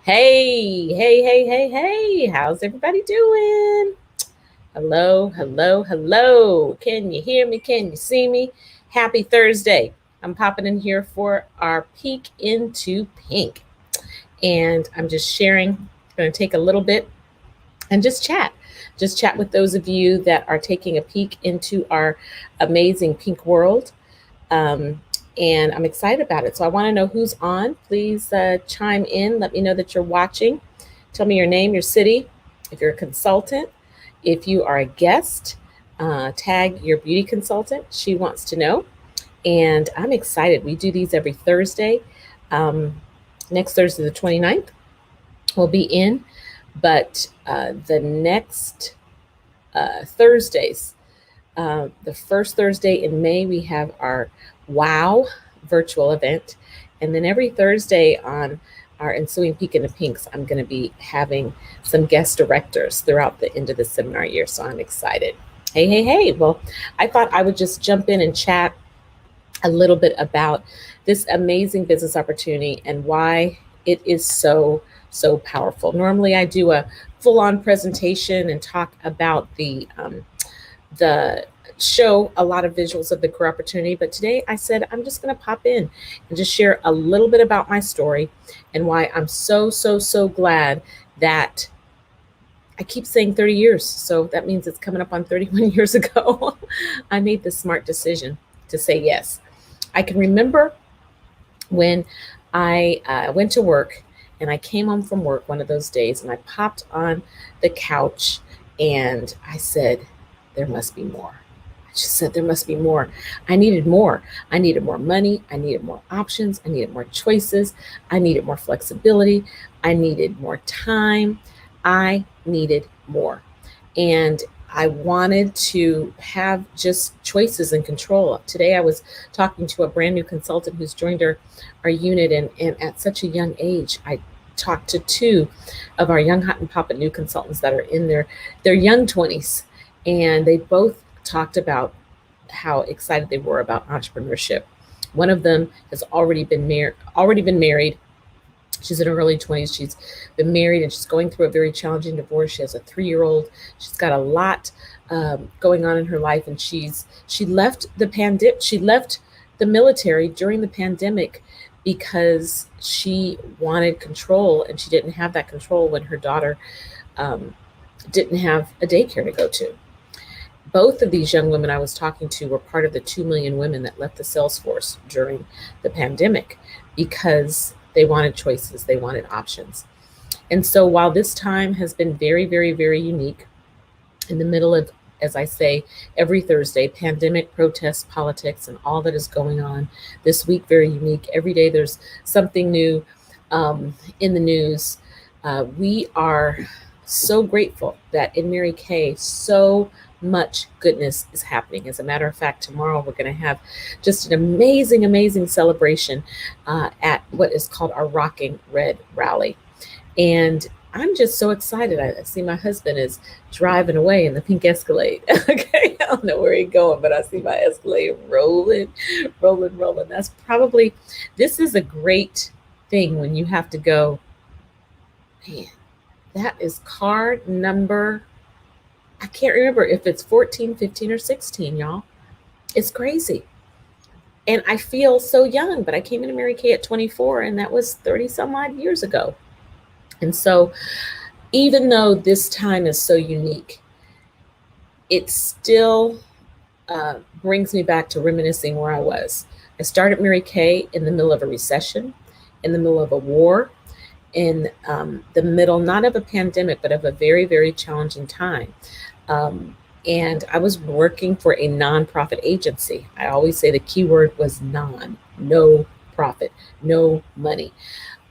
Hey, how's everybody doing? Hello. Can you hear me? Can you see me? Happy Thursday. I'm popping in here for our peek into pink. And I'm just sharing, going to take a little bit and just chat. Just chat with those of you that are taking a peek into our amazing pink world. Um, and I'm excited about it. So I want to know who's on. Please chime in. Let me know that you're watching. Tell me your name, your city, if you're a consultant, if you are a guest, tag your beauty consultant. She wants to know. And I'm excited. We do these every Thursday. Um, Next Thursday, the 29th, we'll be in. But the next Thursdays, the first Thursday in May, we have our WOW virtual event. And then every Thursday on our ensuing Peek in the Pinks, I'm going to be having some guest directors throughout the end of the seminar year. So I'm excited. Hey. Well, I thought I would just jump in and chat a little bit about this amazing business opportunity and why it is so powerful. Normally, I do a full-on presentation and talk about the show a lot of visuals of the career opportunity. But today I said I'm just going to pop in and just share a little bit about my story and why I'm so glad that I keep saying 30 years. So that means it's coming up on 31 years ago. I made the smart decision to say yes. I can remember when I went to work and I came home from work one of those days and I popped on the couch and I said, there must be more. I just said there must be more. I needed more. I needed more money. I needed more options. I needed more choices. I needed more flexibility. I needed more time. I needed more. And I wanted to have just choices and control. Today I was talking to a brand new consultant who's joined our unit, and at such a young age, I talked to two of our young hot and poppin' new consultants that are in their young 20s. And they both talked about how excited they were about entrepreneurship. One of them has already been married. She's in her early 20s. She's been married and she's going through a very challenging divorce. She has a 3-year-old. She's got a lot going on in her life, and she left the military during the pandemic because she wanted control, and she didn't have that control when her daughter didn't have a daycare to go to. Both of these young women I was talking to were part of the 2 million women that left the sales force during the pandemic because they wanted choices, they wanted options. And so while this time has been very unique, in the middle of, as I say, every Thursday, pandemic, protests, politics, and all that is going on this week, very unique. Every day there's something new in the news. We are so grateful that in Mary Kay, so much goodness is happening. As a matter of fact, tomorrow we're going to have just an amazing celebration at what is called our Rocking Red Rally. And I'm just so excited. I see my husband is driving away in the pink Escalade. Okay, I don't know where he's going, but I see my Escalade rolling. This is a great thing when you have to go, man, that is card number, I can't remember if it's 14, 15, or 16, y'all. It's crazy. And I feel so young, but I came into Mary Kay at 24, and that was 30 some odd years ago. And so even though this time is so unique, it still brings me back to reminiscing where I was. I started Mary Kay in the middle of a recession, in the middle of a war, in the middle, not of a pandemic, but of a very challenging time. And I was working for a nonprofit agency. I always say the key word was no profit, no money.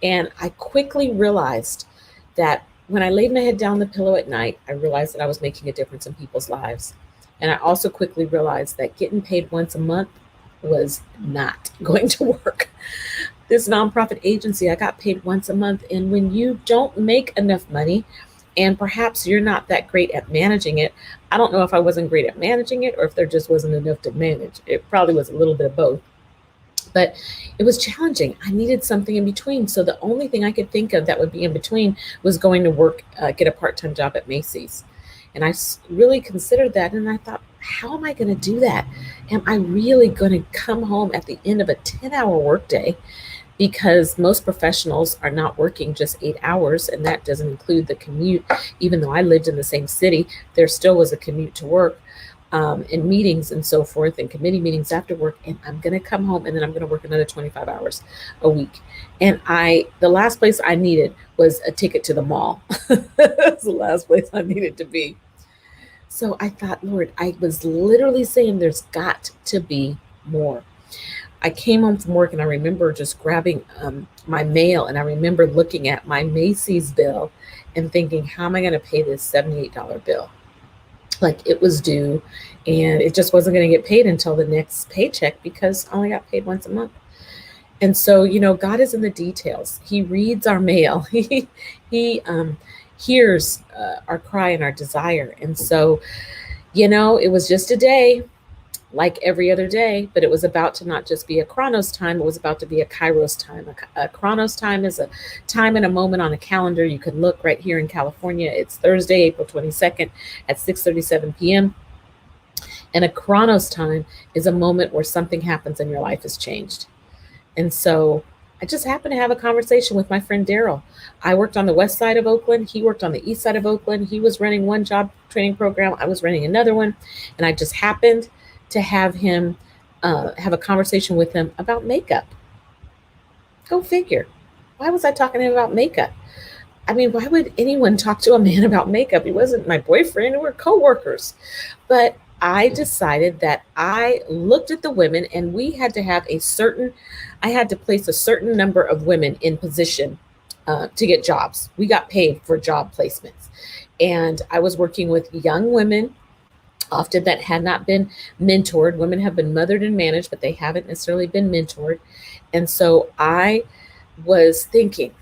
And I quickly realized that when I laid my head down the pillow at night, I realized that I was making a difference in people's lives. And I also quickly realized that getting paid once a month was not going to work. This nonprofit agency, I got paid once a month. And when you don't make enough money, and perhaps you're not that great at managing it, I don't know if I wasn't great at managing it or if there just wasn't enough to manage. It probably was a little bit of both. But it was challenging. I needed something in between. So the only thing I could think of that would be in between was going to work, get a part-time job at Macy's. And really considered that. And I thought, how am I going to do that? Am I really going to come home at the end of a 10-hour workday? Because most professionals are not working just 8 hours, and that doesn't include the commute. Even though I lived in the same city, there still was a commute to work, and meetings and so forth, and committee meetings after work. And I'm going to come home and then I'm going to work another 25 hours a week. And the last place I needed was a ticket to the mall. That's the last place I needed to be. So I thought, Lord, I was literally saying there's got to be more. I came home from work and I remember just grabbing my mail, and I remember looking at my Macy's bill and thinking, how am I going to pay this $78 bill? Like, it was due, and it just wasn't going to get paid until the next paycheck because I only got paid once a month. And so, God is in the details. He reads our mail. He hears our cry and our desire. And so, it was just a day like every other day, but it was about to not just be a Chronos time, it was about to be a Kairos time. A Chronos time is a time and a moment on a calendar. You can look right here in California. It's Thursday, April 22nd at 6:37 p.m. And a Chronos time is a moment where something happens and your life has changed. And so I just happened to have a conversation with my friend Daryl. I worked on the west side of Oakland. He worked on the east side of Oakland. He was running one job training program. I was running another one. And I just happened to have him have a conversation with him about makeup. Go figure. Why was I talking to him about makeup? I mean, why would anyone talk to a man about makeup? He wasn't my boyfriend. We were coworkers. But I decided that I looked at the women, and we had to have I had to place a certain number of women in position to get jobs. We got paid for job placements. And I was working with young women, often that had not been mentored. Women have been mothered and managed, but they haven't necessarily been mentored. And so I was thinking,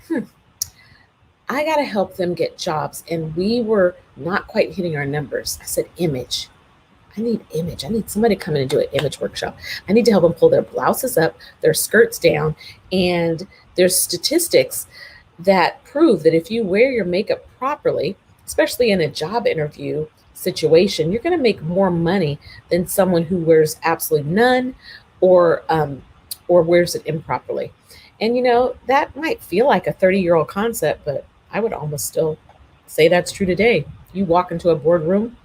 I got to help them get jobs. And we were not quite hitting our numbers. I said, image. I need image. I need somebody to come in and do an image workshop. I need to help them pull their blouses up, their skirts down. And there's statistics that prove that if you wear your makeup properly, especially in a job interview situation, you're going to make more money than someone who wears absolutely none or wears it improperly. And that might feel like a 30-year-old concept, but I would almost still say that's true today. You walk into a boardroom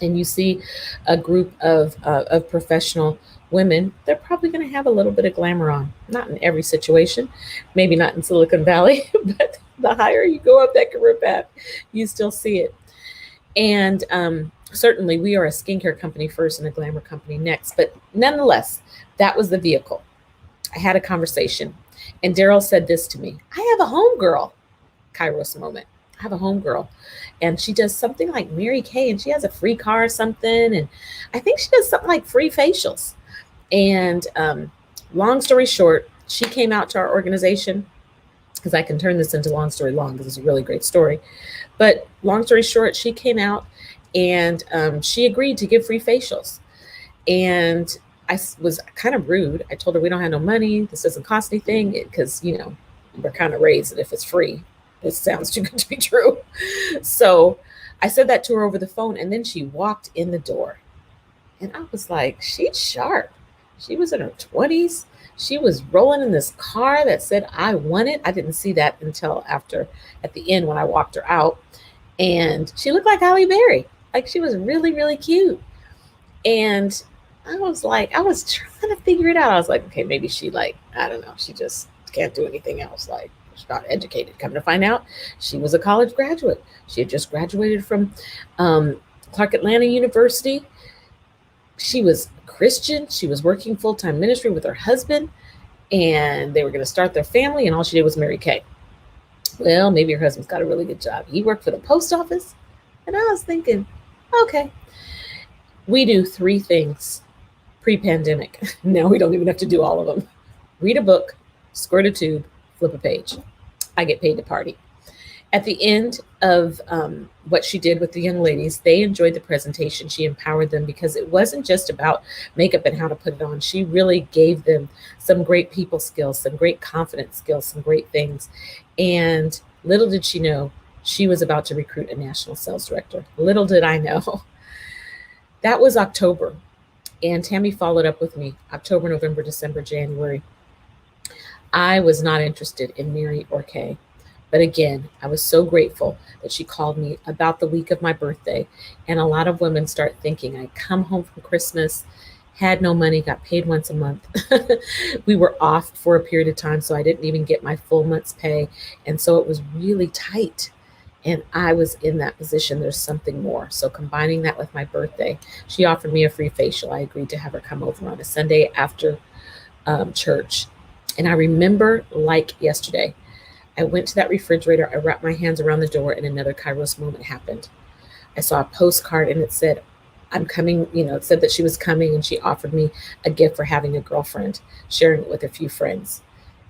and you see a group of professional women, they're probably going to have a little bit of glamour on. Not in every situation, maybe not in Silicon Valley, but the higher you go up that career path, you still see it. And certainly we are a skincare company first and a glamour company next. But nonetheless, that was the vehicle. I had a conversation, and Daryl said this to me: I have a homegirl, Kairos moment. I have a homegirl, and she does something like Mary Kay, and she has a free car or something. And I think she does something like free facials. And long story short, she came out to our organization, because I can turn this into long story long because it's a really great story. But long story short, she came out and she agreed to give free facials. And I was kind of rude. I told her we don't have no money. This doesn't cost anything, because, we're kind of raised that if it's free, it sounds too good to be true. So I said that to her over the phone, and then she walked in the door. And I was like, she's sharp. She was in her 20s. She was rolling in this car that said, I want it. I didn't see that until after, at the end, when I walked her out. And she looked like Halle Berry. Like, she was really, really cute. And I was trying to figure it out. I was like, okay, maybe she I don't know. She just can't do anything else. Like, she's not educated. Come to find out, she was a college graduate. She had just graduated from Clark Atlanta University. She was Christian. She was working full-time ministry with her husband, and they were going to start their family, and all she did was Mary Kay. Well, maybe her husband's got a really good job. He worked for the post office. And I was thinking, okay, we do 3 things pre-pandemic. Now we don't even have to do all of them. Read a book, squirt a tube, flip a page. I get paid to party. At the end of what she did with the young ladies, they enjoyed the presentation. She empowered them because it wasn't just about makeup and how to put it on. She really gave them some great people skills, some great confidence skills, some great things. And little did she know, she was about to recruit a national sales director. Little did I know. That was October. And Tammy followed up with me October, November, December, January. I was not interested in Mary or Kay. But again, I was so grateful that she called me about the week of my birthday. And a lot of women start thinking, I come home from Christmas, had no money, got paid once a month. We were off for a period of time, so I didn't even get my full month's pay. And so it was really tight. And I was in that position. There's something more. So combining that with my birthday, she offered me a free facial. I agreed to have her come over on a Sunday after church. And I remember like yesterday, I went to that refrigerator, I wrapped my hands around the door, and another Kairos moment happened. I saw a postcard and it said, I'm coming, it said that she was coming and she offered me a gift for having a girlfriend, sharing it with a few friends.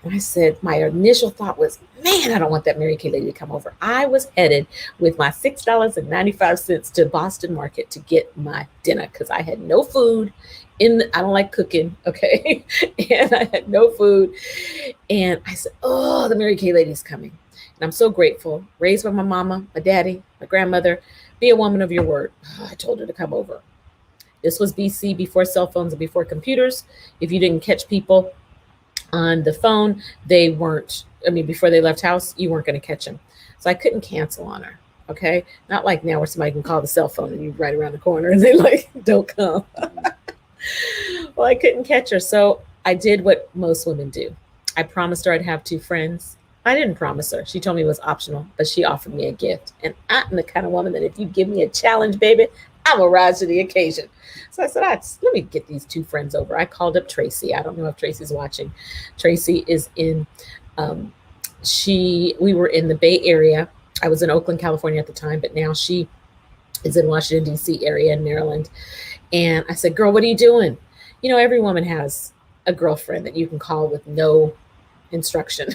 And I said, my initial thought was, man, I don't want that Mary Kay lady to come over. I was headed with my $6.95 to Boston Market to get my dinner because I had no food. I don't like cooking, okay? And I had no food. And I said, oh, the Mary Kay lady's coming. And I'm so grateful. Raised by my mama, my daddy, my grandmother. Be a woman of your word. Oh, I told her to come over. This was BC, before cell phones and before computers. If you didn't catch people on the phone, before they left house, you weren't going to catch them. So I couldn't cancel on her, okay? Not like now where somebody can call the cell phone and you right around the corner and they like, don't come. Well, I couldn't catch her. So I did what most women do. I promised her I'd have 2 friends. I didn't promise her. She told me it was optional, but she offered me a gift. And I'm the kind of woman that if you give me a challenge, baby, I will rise to the occasion. So I said, let me get these 2 friends over. I called up Tracy. I don't know if Tracy's watching. Tracy is in, we were in the Bay Area. I was in Oakland, California at the time, but now she is in Washington, D.C. area in Maryland. And I said, girl, what are you doing? Every woman has a girlfriend that you can call with no instruction.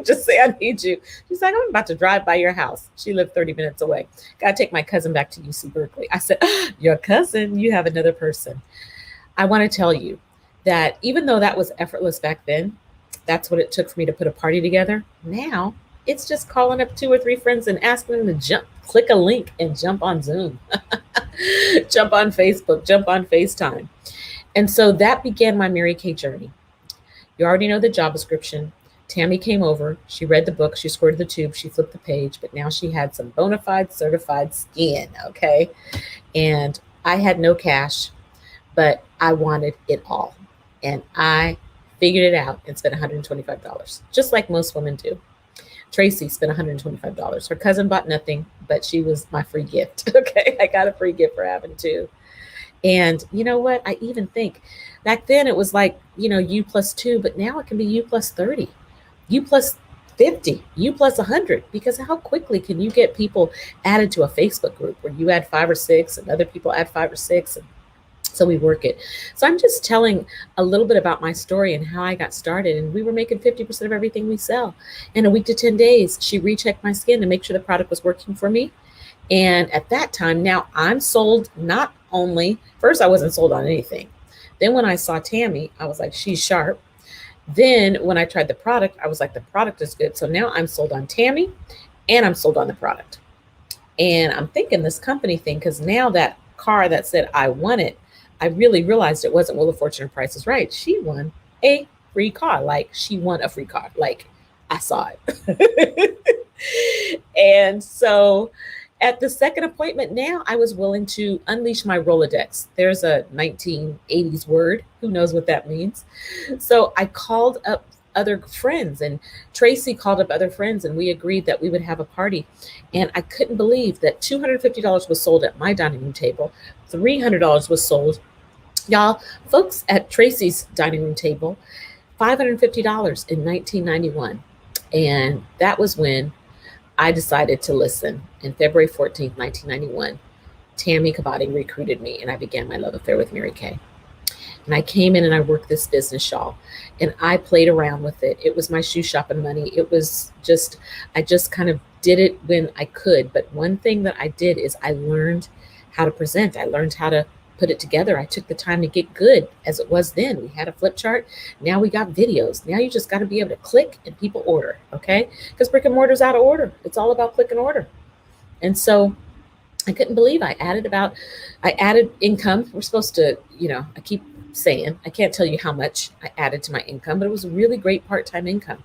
Just say, I need you. She's like, I'm about to drive by your house. She lived 30 minutes away. Got to take my cousin back to UC Berkeley. I said, your cousin, you have another person. I want to tell you that even though that was effortless back then, that's what it took for me to put a party together. Now it's just calling up 2 or 3 friends and asking them to click a link and jump on Zoom, jump on Facebook, jump on FaceTime. And so that began my Mary Kay journey. You already know the job description. Tammy came over. She read the book. She squirted the tube. She flipped the page. But now she had some bona fide certified skin, okay? And I had no cash, but I wanted it all. And I figured it out and spent $125, just like most women do. Tracy spent $125. Her cousin bought nothing, but she was my free gift, okay? I got a free gift for having 2. And you know what? I even think back then it was like, U plus 2, but now it can be U plus 30, U plus 50, U plus 100, because how quickly can you get people added to a Facebook group where you add 5 or 6 and other people add 5 or 6. And so we work it. So I'm just telling a little bit about my story and how I got started. And we were making 50% of everything we sell. In a week to 10 days, she rechecked my skin to make sure the product was working for me. And at that time, now I'm sold not only, first I wasn't sold on anything. Then when I saw Tammy, I was like, she's sharp. Then when I tried the product, I was like, the product is good. So now I'm sold on Tammy and I'm sold on the product. And I'm thinking this company thing, because now that car that said I won it, I really realized it wasn't Wheel of Fortune or Price is Right. She won a free car. Like she won a free car. Like I saw it. And so at the second appointment now, I was willing to unleash my Rolodex. There's a 1980s word. Who knows what that means? So I called up other friends, and Tracy called up other friends, and we agreed that we would have a party. And I couldn't believe that $250 was sold at my dining room table. $300 was sold. Y'all, folks at Tracy's dining room table, $550 in 1991. And that was when I decided to listen. And February 14th, 1991, Tammy Kabading recruited me, and I began my love affair with Mary Kay. And I came in and I worked this business, y'all, and I played around with it. It was my shoe shopping money. It was just, I just kind of did it when I could. But one thing that I did is I learned how to present. I learned how to put it together. I took the time to get good as it was then. We had a flip chart. Now we got videos. Now you just got to be able to click and people order. Okay. Because brick and mortar's out of order. It's all about click and order. And so I couldn't believe I added income. We're supposed to, I keep saying, I can't tell you how much I added to my income, but it was a really great part-time income.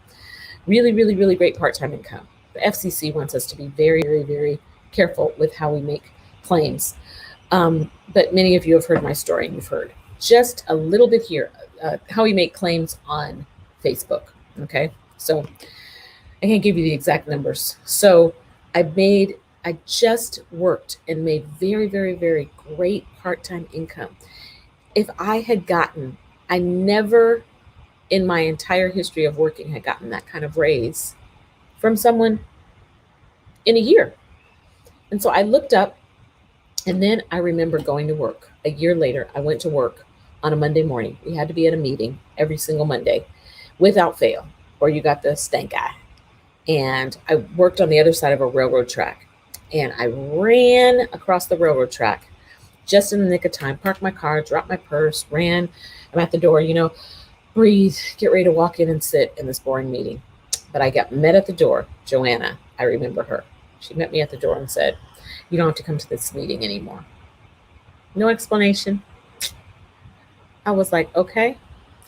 Really, really, really great part-time income. The FCC wants us to be very, very, very careful with how we make claims. But many of you have heard my story, and you've heard just a little bit here, how we make claims on Facebook. Okay. So I can't give you the exact numbers. So I just worked and made very, very, very great part-time income. If I never in my entire history of working had gotten that kind of raise from someone in a year. And so I looked up, and then I remember going to work. A year later, I went to work on a Monday morning. We had to be at a meeting every single Monday without fail, or you got the stank eye. And I worked on the other side of a railroad track. And I ran across the railroad track just in the nick of time, parked my car, dropped my purse, ran. I'm at the door, breathe, get ready to walk in and sit in this boring meeting. But I got met at the door. Joanna, I remember her. She met me at the door and said, "You don't have to come to this meeting anymore." No explanation. I was like, okay,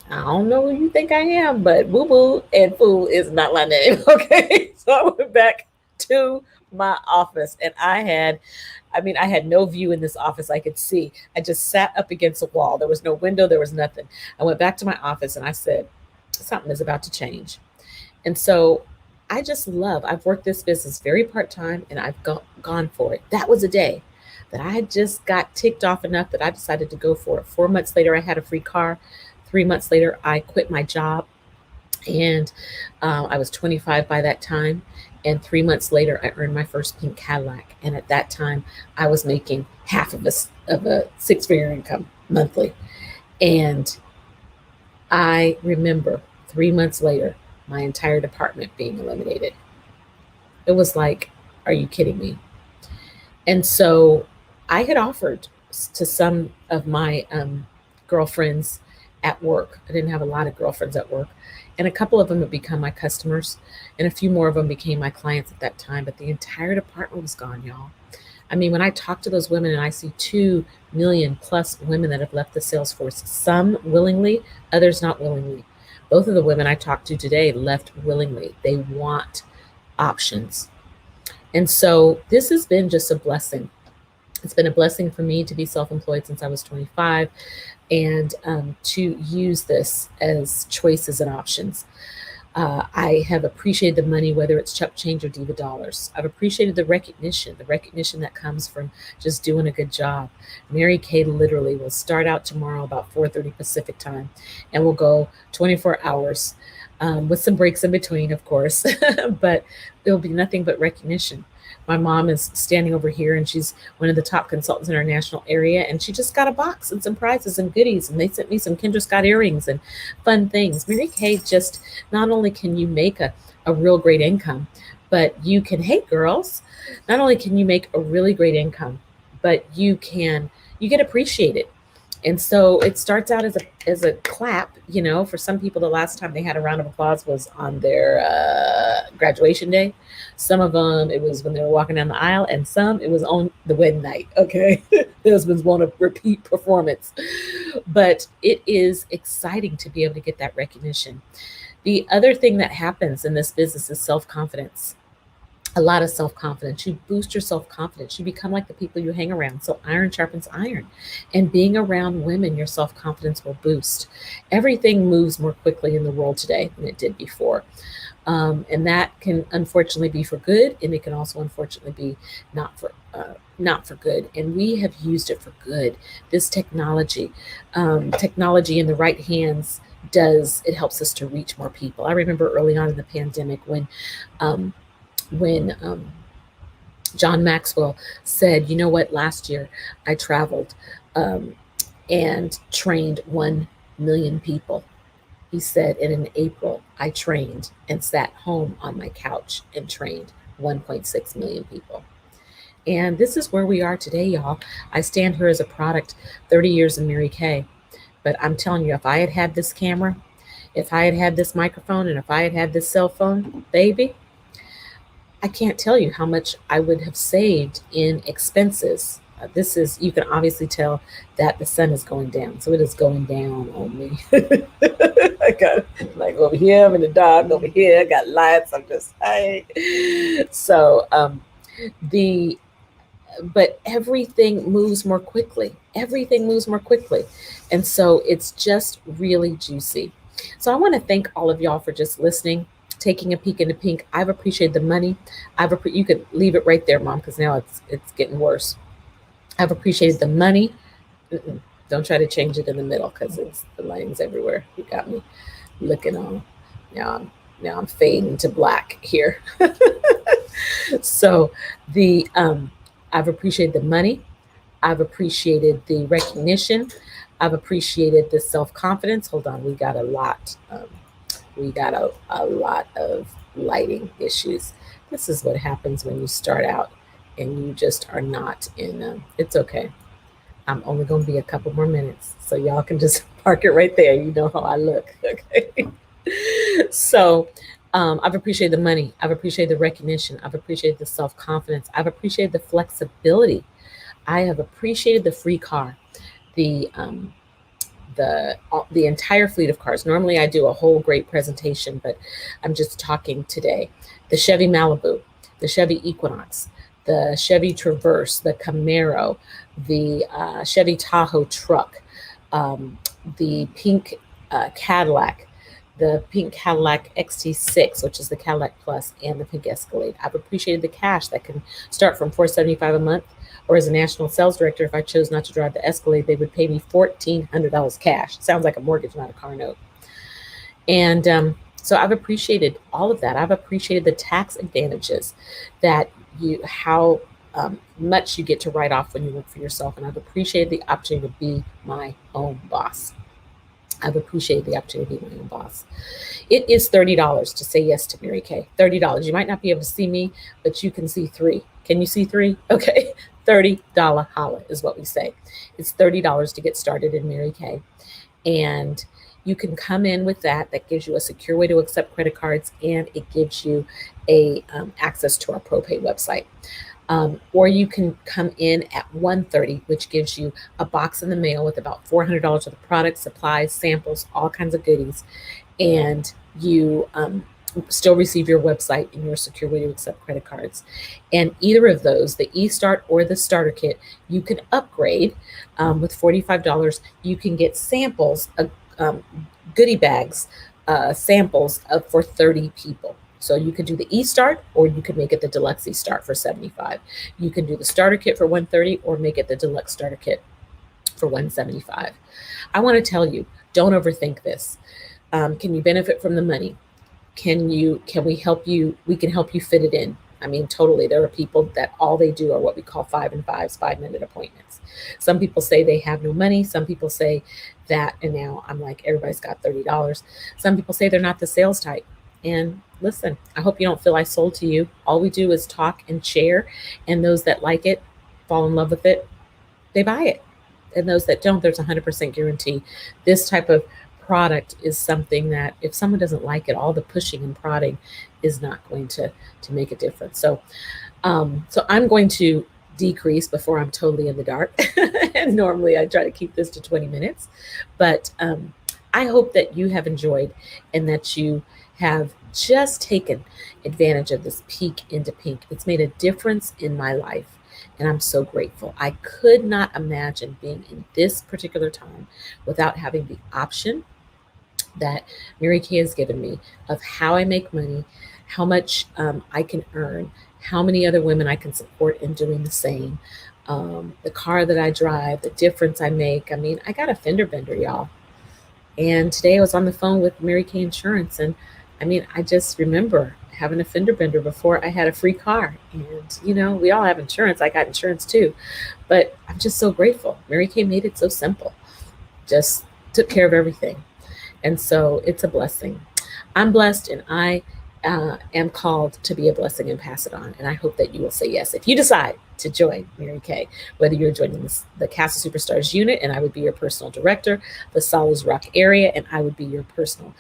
I don't know who you think I am, but boo-boo and fool is not my name. Okay. So I went back to my office, and I had no view in this office I could see. I just sat up against a wall. There was no window. There was nothing. I went back to my office and I said, something is about to change. And so I've worked this business very part-time, and I've gone for it. That was a day that I just got ticked off enough that I decided to go for it. 4 months later, I had a free car. 3 months later, I quit my job, and I was 25 by that time. And 3 months later, I earned my first pink Cadillac. And at that time, I was making half of a six-figure income monthly. And I remember 3 months later, my entire department being eliminated. It was like, are you kidding me? And so I had offered to some of my girlfriends at work. I didn't have a lot of girlfriends at work. And a couple of them had become my customers, and a few more of them became my clients at that time. But the entire department was gone, y'all. I mean, when I talk to those women and I see 2 million plus women that have left the sales force, some willingly, others not willingly. Both of the women I talked to today left willingly. They want options. And so this has been just a blessing. It's been a blessing for me to be self-employed since I was 25, and to use this as choices and options. I have appreciated the money, whether it's chuck change or diva dollars. I've appreciated the recognition that comes from just doing a good job. Mary Kay literally will start out tomorrow about 4:30 Pacific time, and we'll go 24 hours with some breaks in between, of course, but it'll be nothing but recognition. My mom is standing over here, and she's one of the top consultants in our national area, and she just got a box and some prizes and goodies, and they sent me some Kendra Scott earrings and fun things. Mary Kay, just not only can you make a real great income, but you can, hey girls, not only can you make a really great income, but you get appreciated. And so it starts out as a clap, for some people, the last time they had a round of applause was on their graduation day. Some of them, it was when they were walking down the aisle, and some, it was on the wedding night. Okay. The husbands want a repeat performance, but it is exciting to be able to get that recognition. The other thing that happens in this business is self-confidence. A lot of self-confidence. You boost your self-confidence. You become like the people you hang around. So iron sharpens iron. And being around women, your self-confidence will boost. Everything moves more quickly in the world today than it did before. And that can unfortunately be for good, and it can also unfortunately be not for good. And we have used it for good. This technology in the right hands it helps us to reach more people. I remember early on in the pandemic when John Maxwell said, you know what, last year I traveled and trained 1 million people. He said, and in April, I trained and sat home on my couch and trained 1.6 million people. And this is where we are today, y'all. I stand here as a product, 30 years in Mary Kay. But I'm telling you, if I had had this camera, if I had had this microphone, and if I had had this cell phone, baby, I can't tell you how much I would have saved in expenses. This is, you can obviously tell that the sun is going down. So it is going down on me. I got like over here, I'm in the dark, over here, I got lights. I'm just, so, the, but everything moves more quickly. Everything moves more quickly. And so it's just really juicy. So I want to thank all of y'all for just listening, taking a peek into pink. I've appreciated the money. You could leave it right there, Mom, because now it's getting worse. I've appreciated the money. Mm-mm. Don't try to change it in the middle because it's the lighting's everywhere. You got me looking on. Now I'm fading to black here. So the I've appreciated the money. I've appreciated the recognition. I've appreciated the self-confidence. Hold on, we got a lot. We got a lot of lighting issues. This is what happens when you start out and you just are not in. It's okay. I'm only going to be a couple more minutes, so y'all can just park it right there. You know how I look, okay? So I've appreciated the money. I've appreciated the recognition. I've appreciated the self-confidence. I've appreciated the flexibility. I have appreciated the free car, the entire fleet of cars. Normally I do a whole great presentation, but I'm just talking today. The Chevy Malibu, the Chevy Equinox, the Chevy Traverse, the Camaro, the Chevy Tahoe truck, the pink Cadillac, the pink Cadillac XT6, which is the Cadillac Plus, and the pink Escalade. I've appreciated the cash that can start from $475 a month, or as a national sales director, if I chose not to drive the Escalade, they would pay me $1,400 cash. Sounds like a mortgage, not a car note. And so I've appreciated all of that. I've appreciated the tax advantages that how much you get to write off when you work for yourself. And I've appreciated the opportunity to be my own boss. I've appreciated the opportunity to be my own boss. It is $30 to say yes to Mary Kay. $30. You might not be able to see me, but you can see three. Can you see three? Okay. $30 holla is what we say. It's $30 to get started in Mary Kay. And you can come in with that. That gives you a secure way to accept credit cards, and it gives you access to our ProPay website. Or you can come in at $130, which gives you a box in the mail with about $400 worth of products, supplies, samples, all kinds of goodies. And you still receive your website and your secure way to accept credit cards. And either of those, the eStart or the starter kit, you can upgrade with $45. You can get samples, goodie bags, samples for 30 people. So you could do the eStart, or you could make it the deluxe eStart for $75. You can do the starter kit for $130, or make it the deluxe starter kit for $175. I want to tell you, don't overthink this. Can you benefit from the money? Can we help you? We can help you fit it in. I mean, totally. There are people that all they do are what we call 5 and 5s, 5-minute appointments. Some people say they have no money. Some people say that, and now I'm like, everybody's got $30. Some people say they're not the sales type. And listen, I hope you don't feel I sold to you. All we do is talk and share. And those that like it, fall in love with it, they buy it. And those that don't, there's 100% guarantee. This type of product is something that if someone doesn't like it, all the pushing and prodding is not going to make a difference. So I'm going to decrease before I'm totally in the dark. And normally I try to keep this to 20 minutes. But I hope that you have enjoyed, and that you have just taken advantage of this peek into pink. It's made a difference in my life, and I'm so grateful. I could not imagine being in this particular time without having the option that Mary Kay has given me of how I make money, how much I can earn, how many other women I can support in doing the same, the car that I drive, the difference I make. I mean, I got a fender bender, y'all. And today I was on the phone with Mary Kay Insurance, and I mean, I just remember having a fender bender before I had a free car. And, we all have insurance. I got insurance too. But I'm just so grateful. Mary Kay made it so simple. Just took care of everything. And so it's a blessing. I'm blessed, and I am called to be a blessing and pass it on. And I hope that you will say yes if you decide to join Mary Kay, whether you're joining the Castle Superstars unit and I would be your personal director, the Solis Rock area, and I would be your personal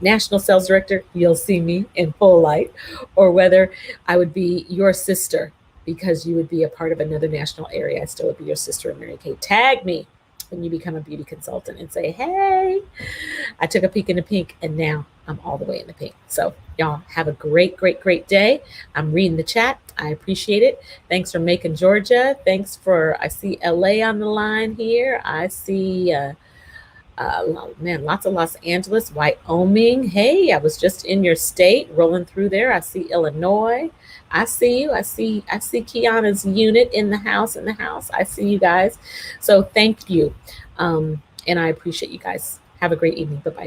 national sales director. You'll see me in full light, or whether I would be your sister because you would be a part of another national area. I still would be your sister in Mary Kay. Tag me when you become a beauty consultant and say, hey, I took a peek in the pink and now I'm all the way in the pink. So y'all have a great, great, great day. I'm reading the chat. I appreciate it. Thanks for making Georgia. Thanks for, I see LA on the line here. I see, man, lots of Los Angeles, Wyoming. Hey, I was just in your state, rolling through there. I see Illinois. I see you. I see Kiana's unit in the house. I see you guys. So thank you. And I appreciate you guys. Have a great evening. Bye-bye.